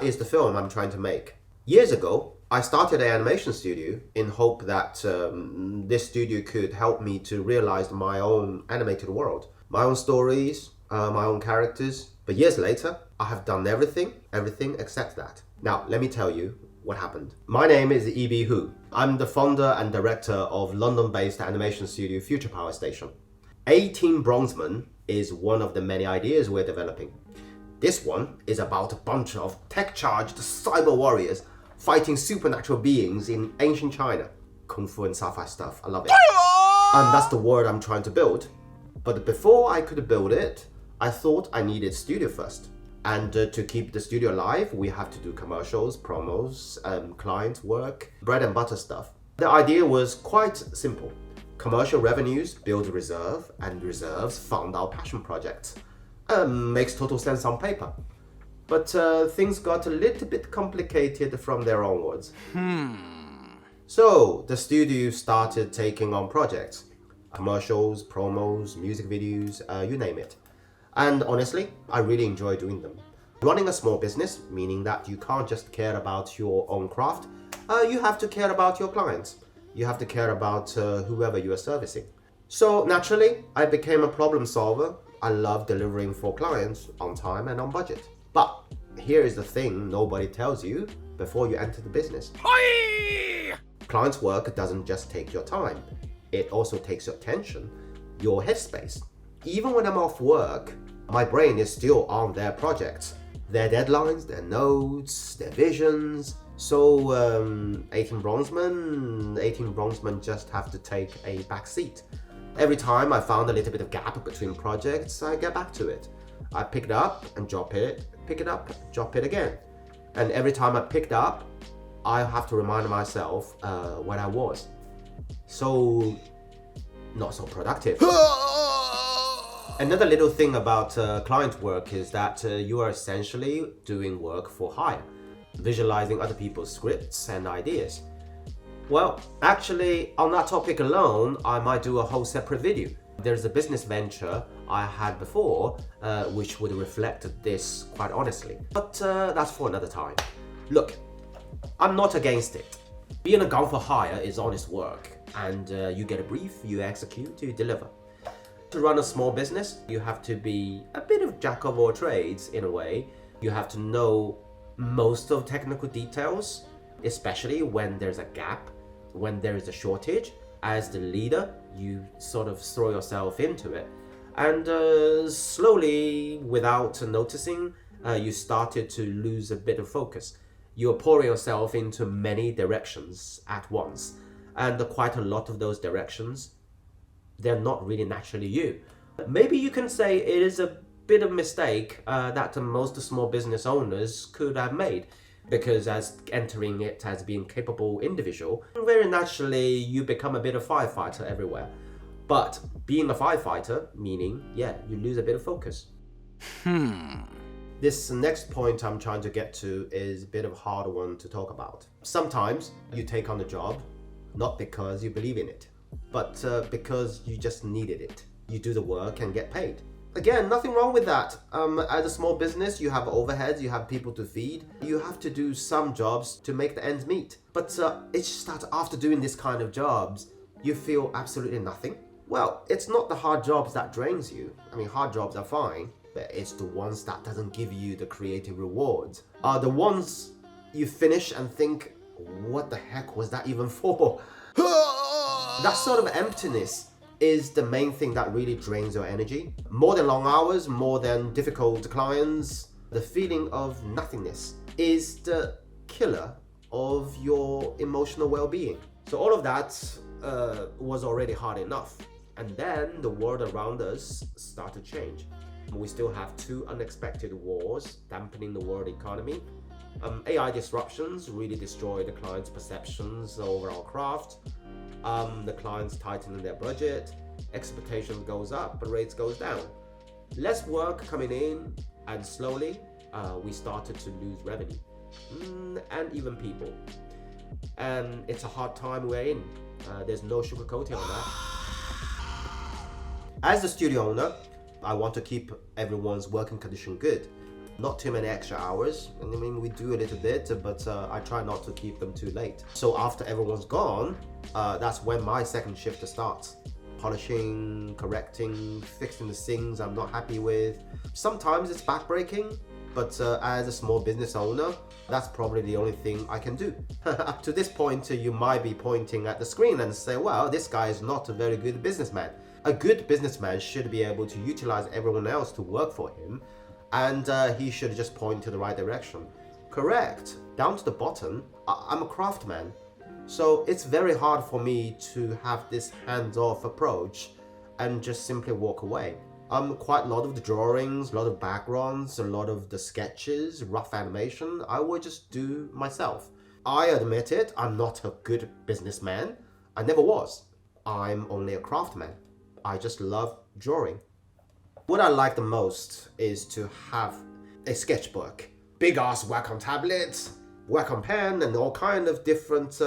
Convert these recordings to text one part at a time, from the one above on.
is the film I'm trying to make. Years ago, I started an animation studio in hope that this studio could help me to realize my own animated world, my own stories, my own characters. But years later, I have done everything except that. Now, let me tell you what happened. My name is E.B. Hu. I'm the founder and director of London-based animation studio Future Power Station. 18 Bronzemen is one of the many ideas we're developing. This one is about a bunch of tech-charged cyber warriors fighting supernatural beings in ancient China. Kung Fu and sci-fi stuff, I love it. And that's the world I'm trying to build. But before I could build it, I thought I needed studio first. And to keep the studio alive, we have to do commercials, promos, client work, bread and butter stuff. The idea was quite simple. Commercial revenues build reserve, and reserves fund our passion projects. Makes total sense on paper. But things got a little bit complicated from there onwards. So the studio started taking on projects. Commercials, promos, music videos, you name it. And honestly, I really enjoy doing them. Running a small business, meaning that you can't just care about your own craft, you have to care about your clients. You have to care about whoever you are servicing. So naturally, I became a problem solver. I love delivering for clients on time and on budget. But here is the thing nobody tells you before you enter the business. Client's work doesn't just take your time. It also takes your attention, your headspace. Even when I'm off work, my brain is still on their projects, their deadlines, their notes, their visions. So 18 Bronzemen just have to take a back seat. Every time I found a little bit of gap between projects, I get back to it. I pick it up and drop it, pick it up, drop it again. And every time I picked up, I have to remind myself where I was. So, not so productive. Another little thing about client work is that you are essentially doing work for hire, visualizing other people's scripts and ideas. Well, actually, on that topic alone, I might do a whole separate video. There's a business venture I had before, which would reflect this quite honestly. But that's for another time. Look, I'm not against it. Being a gun for hire is honest work, and you get a brief, you execute, you deliver. To run a small business, you have to be a bit of jack of all trades in a way. You have to know most of technical details, especially when there's a gap, when there is a shortage. As the leader, you sort of throw yourself into it. And slowly, without noticing, you started to lose a bit of focus. You're pouring yourself into many directions at once. And quite a lot of those directions, they're not really naturally you. Maybe you can say it is a bit of a mistake that most small business owners could have made. Because as entering it as being capable individual, very naturally you become a bit of firefighter everywhere. But being a firefighter, meaning, yeah, you lose a bit of focus. This next point I'm trying to get to is a bit of a hard one to talk about. Sometimes you take on the job, not because you believe in it, but because you just needed it. You do the work and get paid. Again, nothing wrong with that. As a small business, you have overheads, you have people to feed. You have to do some jobs to make the ends meet. But it's just that after doing this kind of jobs, you feel absolutely nothing. Well, it's not the hard jobs that drains you. I mean, hard jobs are fine, but it's the ones that doesn't give you the creative rewards. Are the ones you finish and think, what the heck was that even for? That sort of emptiness is the main thing that really drains your energy. More than long hours, more than difficult clients, the feeling of nothingness is the killer of your emotional well-being. So all of that was already hard enough. And then the world around us started to change. We still have 2 unexpected wars dampening the world economy. AI disruptions really destroy the client's perceptions over our craft. The clients tightening their budget, expectations goes up, but rates goes down. Less work coming in, and slowly we started to lose revenue and even people. And it's a hard time we're in. There's no sugarcoating on that. As the studio owner, I want to keep everyone's working condition good. Not too many extra hours. I mean, we do a little bit, but I try not to keep them too late. So after everyone's gone, that's when my second shift starts. Polishing, correcting, fixing the things I'm not happy with. Sometimes it's backbreaking, but as a small business owner, that's probably the only thing I can do. Up to this point, you might be pointing at the screen and say, well, this guy is not a very good businessman. A good businessman should be able to utilize everyone else to work for him, and he should just point to the right direction. Correct. Down to the bottom, I'm a craftsman. So it's very hard for me to have this hands-off approach and just simply walk away. Quite a lot of the drawings, a lot of backgrounds, a lot of the sketches, rough animation, I will just do myself. I admit it, I'm not a good businessman. I never was. I'm only a craftsman. I just love drawing. What I like the most is to have a sketchbook. Big ass Wacom tablets, Wacom pen, and all kind of different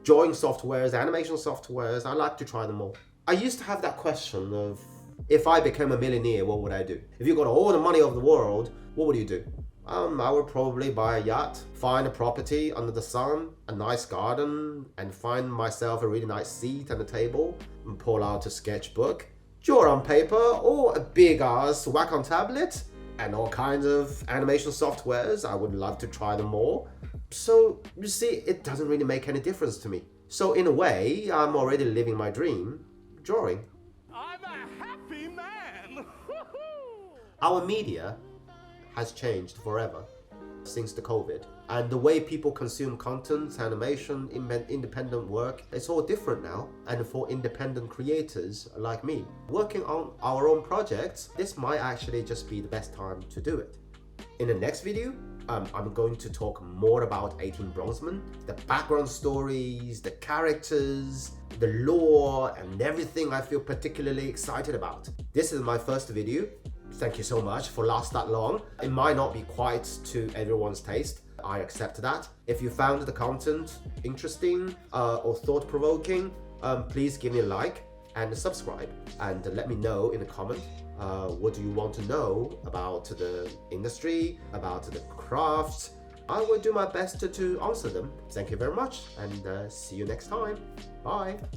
drawing softwares, animation softwares. I like to try them all. I used to have that question of, if I became a millionaire, what would I do? If you got all the money of the world, what would you do? I would probably buy a yacht, find a property under the sun, a nice garden, and find myself a really nice seat and a table, and pull out a sketchbook, draw on paper, or a big ass Wacom tablet, and all kinds of animation softwares. I would love to try them all. So, you see, it doesn't really make any difference to me. So in a way, I'm already living my dream, drawing. I'm a happy man! Our media has changed forever since the COVID. And the way people consume content, animation, independent work, it's all different now. And for independent creators like me, working on our own projects, this might actually just be the best time to do it. In the next video, I'm going to talk more about 18 Bronzemen, the background stories, the characters, the lore, and everything I feel particularly excited about. This is my first video. Thank you so much for lasting that long. It might not be quite to everyone's taste. I accept that. If you found the content interesting or thought-provoking, please give me a like and subscribe, and let me know in a comment what do you want to know about the industry, about the craft. I will do my best to answer them. Thank you very much, and see you next time. Bye.